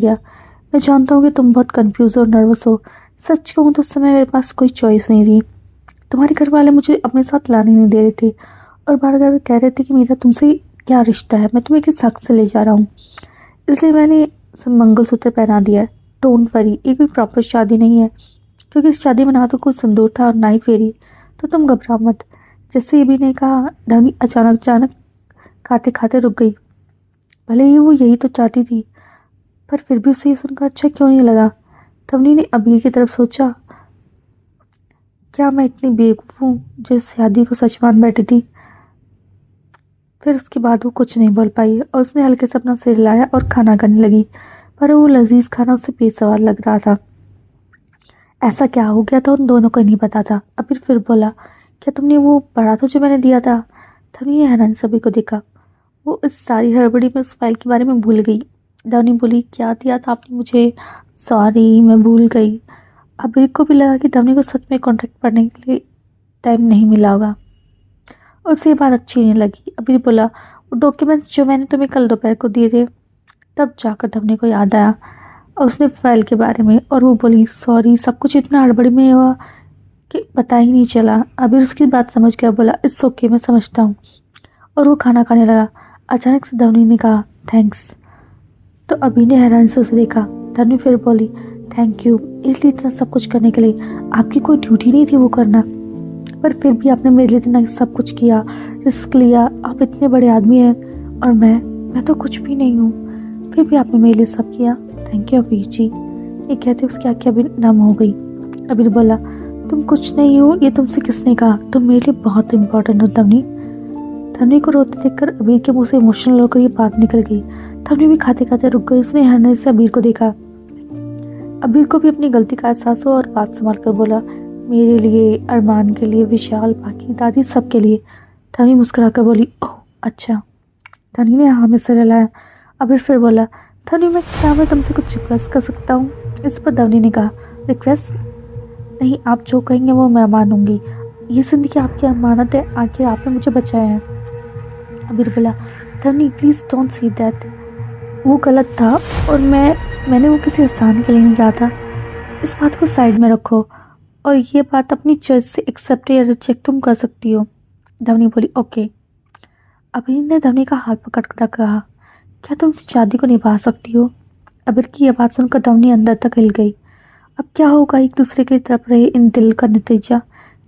किया। मैं जानता हूँ कि तुम बहुत कंफ्यूज और नर्वस हो। सच कहूँ तो उस समय मेरे पास कोई चॉइस नहीं थी। तुम्हारे घर वाले मुझे अपने साथ लाने नहीं दे रहे थे और बार बार कह रहे थे कि मेरा तुमसे क्या रिश्ता है, मैं तुम्हें किस हक से ले जा रहा हूँ। इसलिए मैंने मंगलसूत्र पहना दिया है। डोंट वरी, ये कोई प्रॉपर शादी नहीं है, क्योंकि इस शादी में ना तो कोई सिंदूर था और ना ही फेरी। तो तुम घबराओ मत। जैसे ये भी ने कहा, धनी अचानक अचानक खाते खाते रुक गई। भले ही वो यही तो चाहती थी, पर फिर भी उसे ये सुनकर अच्छा क्यों नहीं लगा। धवनी ने अबीर की तरफ सोचा, क्या मैं इतनी बेवकूफ़ हूँ जो इस शादी को सच मान बैठी थी। फिर उसके बाद वो कुछ नहीं बोल पाई और उसने हल्के से अपना सिर हिलाया और खाना खाने लगी, पर वो लजीज खाना उसे बेसवार लग रहा था। ऐसा क्या हो गया था उन दोनों को नहीं पता था। अबीर फिर बोला, क्या तुमने वो पढ़ा था जो मैंने दिया था। धवनी ने हैरानी सभी को देखा। वो इस सारी हड़बड़ी में उस फाइल के बारे में भूल गई। धवनी बोली, क्या दिया था आपने मुझे। सॉरी, मैं भूल गई। अबीर को भी लगा कि धवनी को सच में कॉन्ट्रैक्ट पढ़ने के लिए टाइम नहीं मिला होगा। उसे ये बात अच्छी नहीं लगी। अबीर बोला, वो डॉक्यूमेंट्स जो मैंने तुम्हें कल दोपहर को दिए थे। तब जाकर धवनी को याद आया और उसने फाइल के बारे में, और वो बोली, सॉरी, सब कुछ इतना हड़बड़ी में हुआ कि पता ही नहीं चला। अबीर उसकी बात समझ गया, बोला, इट्स ओके, मैं समझता हूँ, और वो खाना खाने लगा। अचानक से धवनी ने कहा, थैंक्स। तो अबीर ने हैरानी से उसे देखा। धवनी फिर बोली, थैंक यू, इसलिए इतना सब कुछ करने के लिए। आपकी कोई ड्यूटी नहीं थी वो करना, पर फिर भी आपने मेरे लिए इतना सब कुछ किया, रिस्क लिया। आप इतने बड़े आदमी हैं और मैं तो कुछ भी नहीं हूँ, फिर भी आपने मेरे लिए सब किया। थैंक यू अबीर जी। ये कहते उसकी आंखें अभी नम हो गई। अबीर बोला, तुम कुछ नहीं हो, ये तुमसे किसने कहा। तुम मेरे लिए बहुत इंपॉर्टेंट हो धवनी। धवनी को रोते देखकर अबीर के मुंह से इमोशनल होकर ये बात निकल गई। धवनी भी खाते खाते रुक गई। उसने हैरानी से अबीर को देखा। अबीर को भी अपनी गलती का एहसास हुआ और बात संभाल कर बोला, मेरे लिए, अरमान के लिए, विशाल, बाकी दादी, सबके लिए। धवनी मुस्कुराकर बोली, ओह अच्छा। धवनी ने हाँ में सिर हिलाया। अबीर फिर बोला, धवनी, मैं तुमसे कुछ रिक्वेस्ट कर सकता हूँ। इस पर धवनी ने कहा, रिक्वेस्ट नहीं, आप जो कहेंगे वो मैं मानूंगी। ये जिंदगी आपकी अमानत है, आखिर आपने मुझे बचाया है। अबीर बोला, धवनी प्लीज़ डोंट सी दैट। वो गलत था और मैंने वो किसी इंसान के लिए नहीं कहा था। इस बात को साइड में रखो और ये बात अपनी चर्च से एक्सेप्ट या रिजेक्ट तुम कर सकती हो। धवनी बोली, ओके। अबीर ने धवनी का हाथ पकड़कर कहा, क्या तुम इस शादी को निभा सकती हो। अबीर की यह बात सुनकर धवनी अंदर तक हिल गई। अब क्या होगा एक दूसरे के लिए तड़प रहे इन दिल का नतीजा,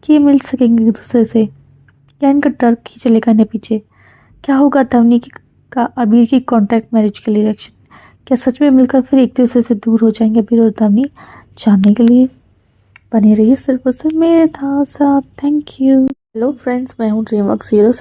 कि ये मिल सकेंगे एक दूसरे से, या इनका डर ही चलेगा इन्हें पीछे। क्या होगा धवनी का अबीर की कॉन्ट्रैक्ट मैरिज के लिए रिएक्शन। क्या सच में मिलकर फिर एक दूसरे से दूर हो जाएंगे अबीर और धवनी। जानने के लिए बने रहिए सिर्फ और सिर्फ मेरे साथ। Thank you. हेलो फ्रेंड्स, मैं हूँ ड्रीम वर्क्स हीरो।